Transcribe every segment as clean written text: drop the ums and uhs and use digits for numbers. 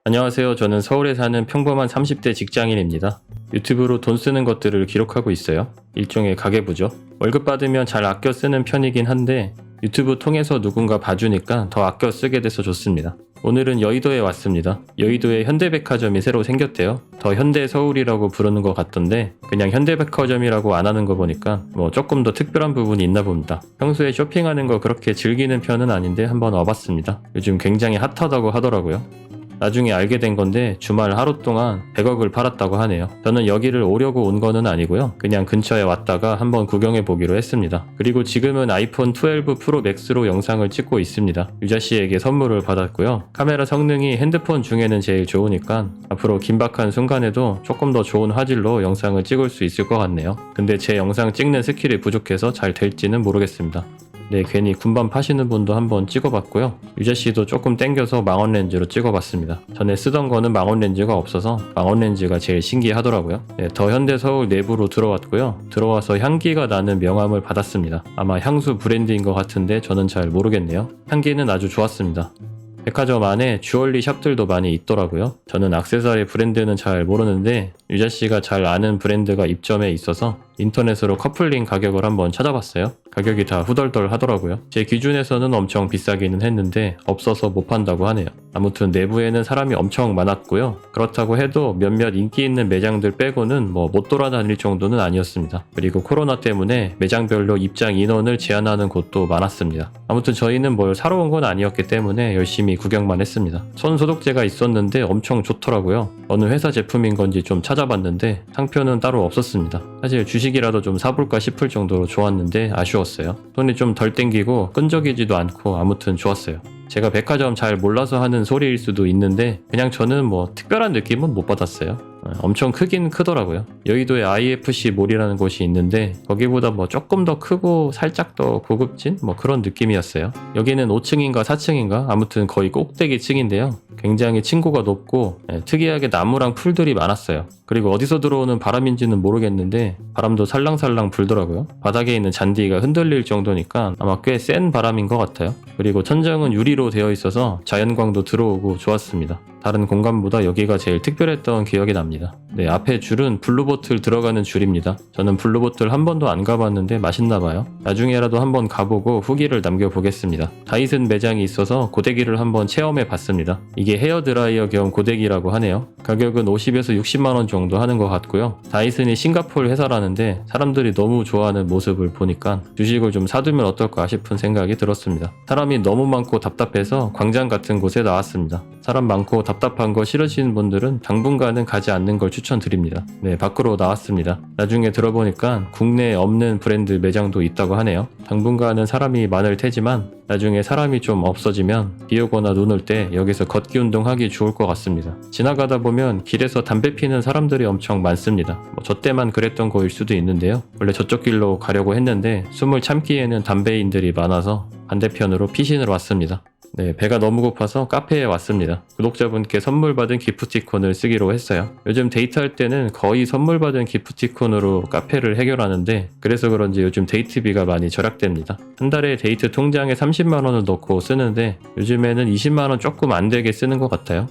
안녕하세요. 저는 서울에 사는 평범한 30대 직장인입니다. 유튜브로 돈 쓰는 것들을 기록하고 있어요. 일종의 가계부죠. 월급 받으면 잘 아껴 쓰는 편이긴 한데 유튜브 통해서 누군가 봐주니까 더 아껴 쓰게 돼서 좋습니다. 오늘은 여의도에 왔습니다. 여의도에 현대백화점이 새로 생겼대요. 더 현대서울이라고 부르는 것 같던데 그냥 현대백화점이라고 안 하는 거 보니까 조금 더 특별한 부분이 있나 봅니다. 평소에 쇼핑하는 거 그렇게 즐기는 편은 아닌데 한번 와봤습니다. 요즘 굉장히 핫하다고 하더라고요. 나중에 알게 된 건데 주말 하루 동안 100억을 팔았다고 하네요. 저는 여기를 오려고 온 거는 아니고요. 그냥 근처에 왔다가 한번 구경해 보기로 했습니다. 그리고 지금은 아이폰 12 프로 맥스로 영상을 찍고 있습니다. 유자씨에게 선물을 받았고요. 카메라 성능이 핸드폰 중에는 제일 좋으니까 앞으로 긴박한 순간에도 조금 더 좋은 화질로 영상을 찍을 수 있을 것 같네요. 근데 제 영상 찍는 스킬이 부족해서 잘 될지는 모르겠습니다. 네, 괜히 군밤 파시는 분도 한번 찍어봤고요. 유자씨도 조금 땡겨서 망원 렌즈로 찍어봤습니다. 전에 쓰던 거는 망원 렌즈가 없어서 망원 렌즈가 제일 신기하더라고요. 네, 더 현대서울 내부로 들어왔고요. 들어와서 향기가 나는 명함을 받았습니다. 아마 향수 브랜드인 것 같은데 저는 잘 모르겠네요. 향기는 아주 좋았습니다. 백화점 안에 주얼리 샵들도 많이 있더라고요. 저는 액세서리 브랜드는 잘 모르는데 유자씨가 잘 아는 브랜드가 입점해 있어서 인터넷으로 커플링 가격을 한번 찾아봤어요. 가격이 다 후덜덜 하더라고요. 제 기준에서는 엄청 비싸기는 했는데 없어서 못 판다고 하네요. 아무튼 내부에는 사람이 엄청 많았고요. 그렇다고 해도 몇몇 인기 있는 매장들 빼고는 못 돌아다닐 정도는 아니었습니다. 그리고 코로나 때문에 매장별로 입장 인원을 제한하는 곳도 많았습니다. 아무튼 저희는 뭘 사러 온 건 아니었기 때문에 열심히 구경만 했습니다. 손 소독제가 있었는데 엄청 좋더라고요. 어느 회사 제품인 건지 좀 찾아봤는데 상표는 따로 없었습니다. 사실 주식이라도 좀 사볼까 싶을 정도로 좋았는데 아쉬웠어요. 손이 좀 덜 땡기고 끈적이지도 않고 아무튼 좋았어요. 제가 백화점 잘 몰라서 하는 소리일 수도 있는데 그냥 저는 특별한 느낌은 못 받았어요. 엄청 크긴 크더라고요. 여의도에 IFC 몰이라는 곳이 있는데 거기보다 조금 더 크고 살짝 더 고급진 그런 느낌이었어요. 여기는 5층인가 4층인가 아무튼 거의 꼭대기 층인데요. 굉장히 층고가 높고 특이하게 나무랑 풀들이 많았어요. 그리고 어디서 들어오는 바람인지는 모르겠는데 바람도 살랑살랑 불더라고요. 바닥에 있는 잔디가 흔들릴 정도니까 아마 꽤 센 바람인 것 같아요. 그리고 천장은 유리로 되어 있어서 자연광도 들어오고 좋았습니다. 다른 공간보다 여기가 제일 특별했던 기억이 납니다. 네, 앞에 줄은 블루보틀 들어가는 줄입니다. 저는 블루보틀 한 번도 안 가봤는데 맛있나봐요. 나중에라도 한번 가보고 후기를 남겨보겠습니다. 다이슨 매장이 있어서 고데기를 한번 체험해봤습니다. 이게 헤어드라이어 겸 고데기라고 하네요. 가격은 50에서 60만원 정도 하는 것 같고요. 다이슨이 싱가포르 회사라는데 사람들이 너무 좋아하는 모습을 보니까 주식을 좀 사두면 어떨까 싶은 생각이 들었습니다. 사람이 너무 많고 답답해서 광장 같은 곳에 나왔습니다. 사람 많고 답답한 거 싫으시는 분들은 당분간은 가지 않는 걸 추천드립니다. 네, 밖으로 나왔습니다. 나중에 들어보니까 국내에 없는 브랜드 매장도 있다고 하네요. 당분간은 사람이 많을 테지만 나중에 사람이 좀 없어지면 비 오거나 눈 올 때 여기서 걷기 운동하기 좋을 것 같습니다. 지나가다 보면 길에서 담배 피는 사람들이 엄청 많습니다. 저 때만 그랬던 거일 수도 있는데요. 원래 저쪽 길로 가려고 했는데 숨을 참기에는 담배인들이 많아서 반대편으로 피신으로 왔습니다. 네, 배가 너무 고파서 카페에 왔습니다. 구독자분께 선물 받은 기프티콘을 쓰기로 했어요. 요즘 데이트할 때는 거의 선물 받은 기프티콘으로 카페를 해결하는데 그래서 그런지 요즘 데이트비가 많이 절약됩니다. 한 달에 데이트 통장에 30만원을 넣고 쓰는데 요즘에는 20만원 조금 안 되게 쓰는 것 같아요.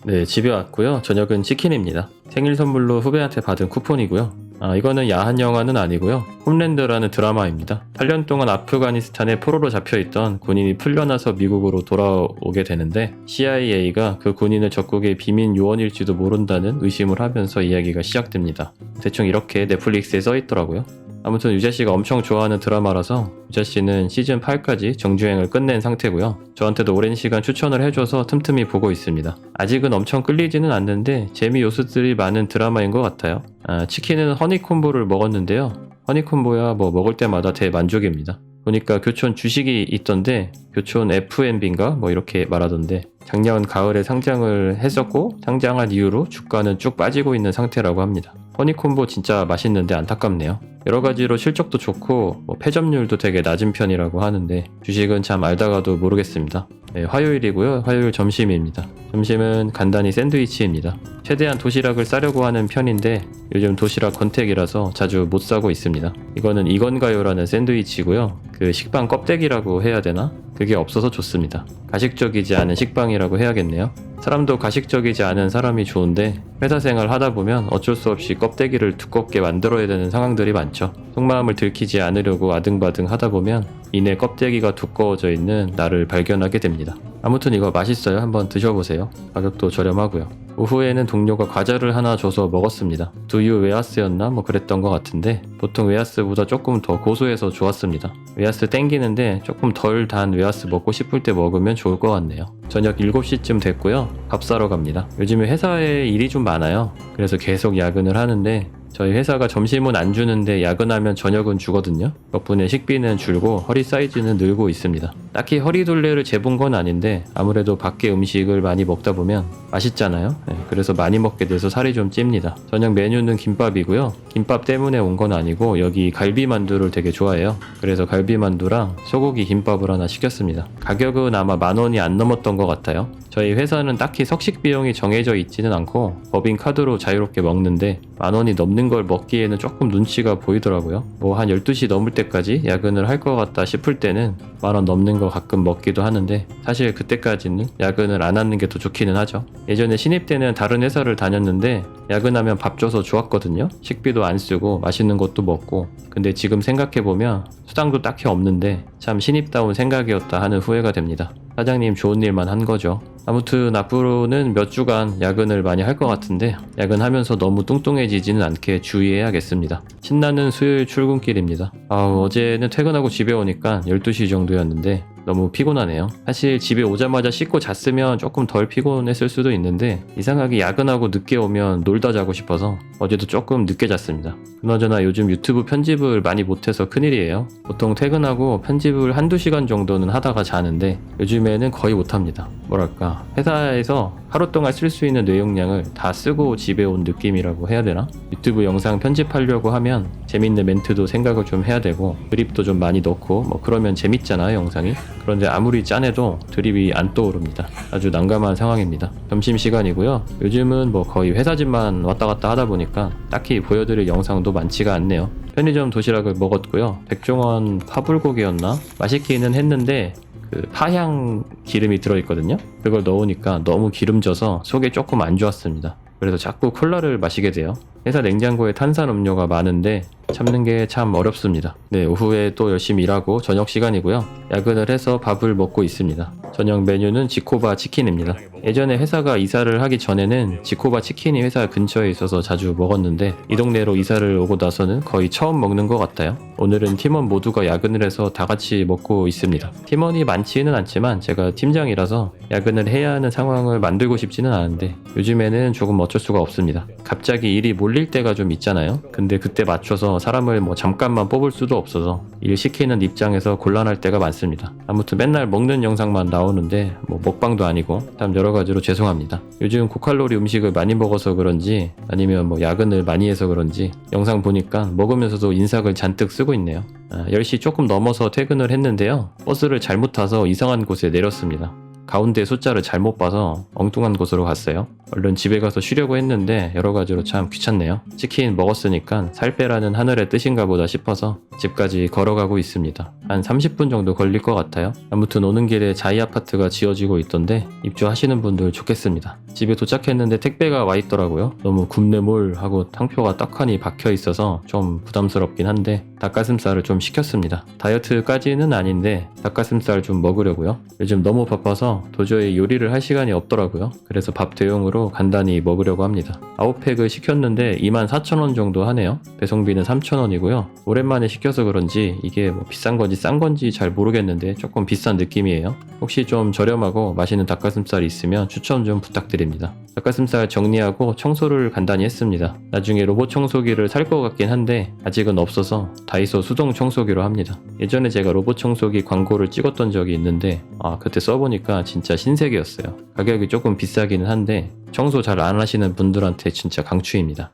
네, 집에 왔고요. 저녁은 치킨입니다. 생일 선물로 후배한테 받은 쿠폰이고요. 이거는 야한 영화는 아니고요. 홈랜드라는 드라마입니다. 8년 동안 아프가니스탄에 포로로 잡혀있던 군인이 풀려나서 미국으로 돌아오게 되는데 CIA가 그 군인을 적국의 비밀 요원일지도 모른다는 의심을 하면서 이야기가 시작됩니다. 대충 이렇게 넷플릭스에 써있더라고요. 아무튼 유자씨가 엄청 좋아하는 드라마라서 유자씨는 시즌 8까지 정주행을 끝낸 상태고요. 저한테도 오랜 시간 추천을 해줘서 틈틈이 보고 있습니다. 아직은 엄청 끌리지는 않는데 재미 요소들이 많은 드라마인 것 같아요. 치킨은 허니콤보를 먹었는데요. 허니콤보야 먹을 때마다 대만족입니다. 보니까 교촌 주식이 있던데 교촌 F&B인가 이렇게 말하던데 작년 가을에 상장을 했었고 상장한 이후로 주가는 쭉 빠지고 있는 상태라고 합니다. 허니콤보 진짜 맛있는데 안타깝네요. 여러가지로 실적도 좋고 패점률도 되게 낮은 편이라고 하는데 주식은 참 알다가도 모르겠습니다. 네, 화요일이고요. 화요일 점심입니다. 점심은 간단히 샌드위치입니다. 최대한 도시락을 싸려고 하는 편인데 요즘 도시락 권태기라서 자주 못 사고 있습니다. 이거는 이건가요라는 샌드위치고요. 그 식빵 껍데기라고 해야 되나? 그게 없어서 좋습니다. 가식적이지 않은 식빵이라고 해야겠네요. 사람도 가식적이지 않은 사람이 좋은데 회사 생활 하다 보면 어쩔 수 없이 껍데기를 두껍게 만들어야 되는 상황들이 많죠. 속마음을 들키지 않으려고 아등바등 하다 보면 이내 껍데기가 두꺼워져 있는 나를 발견하게 됩니다. 아무튼 이거 맛있어요. 한번 드셔보세요. 가격도 저렴하고요. 오후에는 동료가 과자를 하나 줘서 먹었습니다. 두유 웨하스였나? 뭐 그랬던 것 같은데 보통 웨하스보다 조금 더 고소해서 좋았습니다. 웨하스 땡기는데 조금 덜 단 웨하스 먹고 싶을 때 먹으면 좋을 것 같네요. 저녁 7시쯤 됐고요. 밥 사러 갑니다. 요즘에 회사에 일이 좀 많아요. 그래서 계속 야근을 하는데 저희 회사가 점심은 안 주는데 야근하면 저녁은 주거든요. 덕분에 식비는 줄고 허리 사이즈는 늘고 있습니다. 딱히 허리둘레를 재본 건 아닌데 아무래도 밖에 음식을 많이 먹다 보면 맛있잖아요. 네, 그래서 많이 먹게 돼서 살이 좀 찝니다. 저녁 메뉴는 김밥이고요. 김밥 때문에 온 건 아니고 여기 갈비만두를 되게 좋아해요. 그래서 갈비만두랑 소고기 김밥을 하나 시켰습니다. 가격은 아마 10,000원이 안 넘었던 것 같아요. 저희 회사는 딱히 석식 비용이 정해져 있지는 않고 법인 카드로 자유롭게 먹는데 10,000원이 넘는 걸 먹기에는 조금 눈치가 보이더라고요. 뭐 한 12시 넘을 때까지 야근을 할 것 같다 싶을 때는 10,000원 넘는 거 가끔 먹기도 하는데 사실 그때까지는 야근을 안 하는 게 더 좋기는 하죠. 예전에 신입 때는 다른 회사를 다녔는데 야근하면 밥 줘서 좋았거든요. 식비도 안 쓰고 맛있는 것도 먹고. 근데 지금 생각해보면 수당도 딱히 없는데 참 신입다운 생각이었다 하는 후회가 됩니다. 사장님 좋은 일만 한 거죠. 아무튼 앞으로는 몇 주간 야근을 많이 할 것 같은데 야근하면서 너무 뚱뚱해지지는 않게 주의해야겠습니다. 신나는 수요일 출근길입니다. 어제는 퇴근하고 집에 오니까 12시 정도였는데 너무 피곤하네요. 사실 집에 오자마자 씻고 잤으면 조금 덜 피곤했을 수도 있는데 이상하게 야근하고 늦게 오면 놀다 자고 싶어서 어제도 조금 늦게 잤습니다. 그나저나 요즘 유튜브 편집을 많이 못해서 큰일이에요. 보통 퇴근하고 편집을 한두 시간 정도는 하다가 자는데 요즘에는 거의 못합니다. 뭐랄까 회사에서 하루 동안 쓸 수 있는 뇌용량을 다 쓰고 집에 온 느낌이라고 해야 되나? 유튜브 영상 편집하려고 하면 재밌는 멘트도 생각을 좀 해야 되고 드립도 좀 많이 넣고 뭐 그러면 재밌잖아요 영상이. 그런데 아무리 짜내도 드립이 안 떠오릅니다. 아주 난감한 상황입니다. 점심시간이고요. 요즘은 뭐 거의 회사 집만 왔다 갔다 하다 보니까 딱히 보여드릴 영상도 많지가 않네요. 편의점 도시락을 먹었고요. 백종원 파불고기였나? 맛있기는 했는데 그 파향 기름이 들어있거든요. 그걸 넣으니까 너무 기름져서 속에 조금 안 좋았습니다. 그래서 자꾸 콜라를 마시게 돼요. 회사 냉장고에 탄산음료가 많은데 참는 게 참 어렵습니다. 네, 오후에 또 열심히 일하고 저녁 시간이고요. 야근을 해서 밥을 먹고 있습니다. 저녁 메뉴는 지코바 치킨입니다. 예전에 회사가 이사를 하기 전에는 지코바 치킨이 회사 근처에 있어서 자주 먹었는데 이 동네로 이사를 오고 나서는 거의 처음 먹는 것 같아요. 오늘은 팀원 모두가 야근을 해서 다 같이 먹고 있습니다. 팀원이 많지는 않지만 제가 팀장이라서 야근을 해야 하는 상황을 만들고 싶지는 않은데 요즘에는 조금 어쩔 수가 없습니다. 갑자기 일이 몰릴 때가 좀 있잖아요. 근데 그때 맞춰서 사람을 뭐 잠깐만 뽑을 수도 없어서 일 시키는 입장에서 곤란할 때가 많습니다. 아무튼 맨날 먹는 영상만 나오는데 뭐 먹방도 아니고 참 여러 가지로 죄송합니다. 요즘 고칼로리 음식을 많이 먹어서 그런지 아니면 뭐 야근을 많이 해서 그런지 영상 보니까 먹으면서도 인삭을 잔뜩 쓰고 있네요. 10시 조금 넘어서 퇴근을 했는데요. 버스를 잘못 타서 이상한 곳에 내렸습니다. 가운데 숫자를 잘못 봐서 엉뚱한 곳으로 갔어요. 얼른 집에 가서 쉬려고 했는데 여러 가지로 참 귀찮네요. 치킨 먹었으니까 살 빼라는 하늘의 뜻인가 보다 싶어서 집까지 걸어가고 있습니다. 한 30분 정도 걸릴 것 같아요. 아무튼 오는 길에 자이 아파트가 지어지고 있던데 입주하시는 분들 좋겠습니다. 집에 도착했는데 택배가 와 있더라고요. 너무 굽네몰 하고 상표가 떡하니 박혀 있어서 좀 부담스럽긴 한데 닭가슴살을 좀 시켰습니다. 다이어트까지는 아닌데 닭가슴살 좀 먹으려고요. 요즘 너무 바빠서 도저히 요리를 할 시간이 없더라고요. 그래서 밥 대용으로 간단히 먹으려고 합니다. 9팩을 시켰는데 24,000원 정도 하네요. 배송비는 3,000원이고요. 오랜만에 시켜서 그런지 이게 뭐 비싼 건지 싼 건지 잘 모르겠는데 조금 비싼 느낌이에요. 혹시 좀 저렴하고 맛있는 닭가슴살이 있으면 추천 좀 부탁드립니다. 닭가슴살 정리하고 청소를 간단히 했습니다. 나중에 로봇 청소기를 살 것 같긴 한데 아직은 없어서 다이소 수동 청소기로 합니다. 예전에 제가 로봇 청소기 광고를 찍었던 적이 있는데 그때 써보니까 보니까 진짜 신세계였어요. 가격이 조금 비싸기는 한데 청소 잘 안 하시는 분들한테 진짜 강추입니다.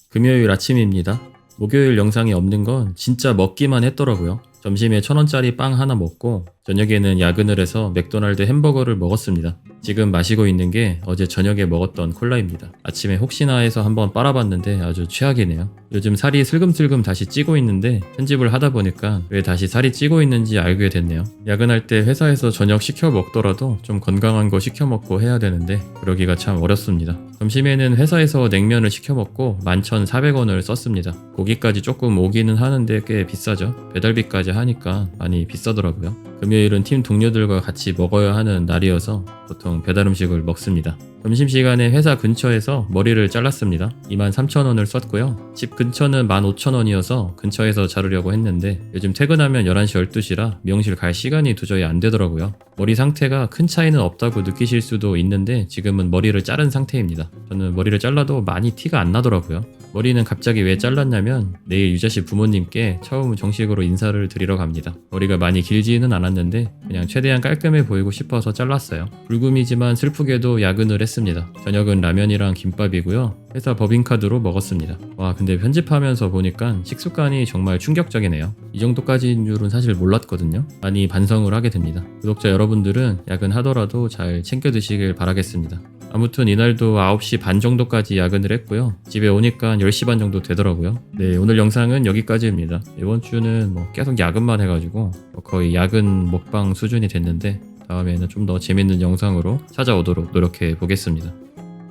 금요일 아침입니다. 목요일 영상이 없는 건 진짜 먹기만 했더라고요. 점심에 1,000원짜리 빵 하나 먹고 저녁에는 야근을 해서 맥도날드 햄버거를 먹었습니다. 지금 마시고 있는 게 어제 저녁에 먹었던 콜라입니다. 아침에 혹시나 해서 한번 빨아봤는데 아주 최악이네요. 요즘 살이 슬금슬금 다시 찌고 있는데 편집을 하다 보니까 왜 다시 살이 찌고 있는지 알게 됐네요. 야근할 때 회사에서 저녁 시켜 먹더라도 좀 건강한 거 시켜 먹고 해야 되는데 그러기가 참 어렵습니다. 점심에는 회사에서 냉면을 시켜 먹고 11,400원을 썼습니다. 고기까지 조금 오기는 하는데 꽤 비싸죠. 배달비까지 하니까 많이 비싸더라고요. 금요일은 팀 동료들과 같이 먹어야 하는 날이어서 보통 배달 음식을 먹습니다. 점심시간에 회사 근처에서 머리를 잘랐습니다. 23,000원을 썼고요. 집 근처는 15,000원이어서 근처에서 자르려고 했는데 요즘 퇴근하면 11시, 12시라 미용실 갈 시간이 도저히 안 되더라고요. 머리 상태가 큰 차이는 없다고 느끼실 수도 있는데 지금은 머리를 자른 상태입니다. 저는 머리를 잘라도 많이 티가 안 나더라고요. 머리는 갑자기 왜 잘랐냐면 내일 유자씨 부모님께 처음 정식으로 인사를 드리러 갑니다. 머리가 많이 길지는 않았는데 그냥 최대한 깔끔해 보이고 싶어서 잘랐어요. 불금이지만 슬프게도 야근을 했습니다. 저녁은 라면이랑 김밥이고요. 회사 법인카드로 먹었습니다. 와, 근데 편집하면서 보니까 식습관이 정말 충격적이네요. 이 정도까지인 줄은 사실 몰랐거든요. 많이 반성을 하게 됩니다. 구독자 여러분들은 야근하더라도 잘 챙겨 드시길 바라겠습니다. 아무튼 이날도 9시 반 정도까지 야근을 했고요. 집에 오니까 10시 반 정도 되더라고요. 네, 오늘 영상은 여기까지입니다. 이번 주는 계속 야근만 해가지고 거의 야근 먹방 수준이 됐는데 다음에는 좀 더 재밌는 영상으로 찾아오도록 노력해 보겠습니다.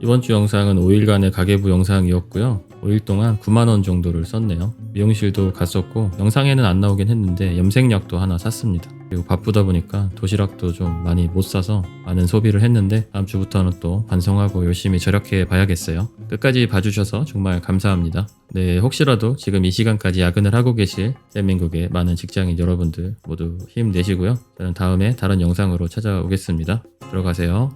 이번 주 영상은 5일간의 가계부 영상이었고요. 5일 동안 9만원 정도를 썼네요. 미용실도 갔었고 영상에는 안 나오긴 했는데 염색약도 하나 샀습니다. 그리고 바쁘다 보니까 도시락도 좀 많이 못 사서 많은 소비를 했는데 다음 주부터는 또 반성하고 열심히 절약해 봐야겠어요. 끝까지 봐주셔서 정말 감사합니다. 네, 혹시라도 지금 이 시간까지 야근을 하고 계실 대한민국의 많은 직장인 여러분들 모두 힘내시고요. 저는 다음에 다른 영상으로 찾아오겠습니다. 들어가세요.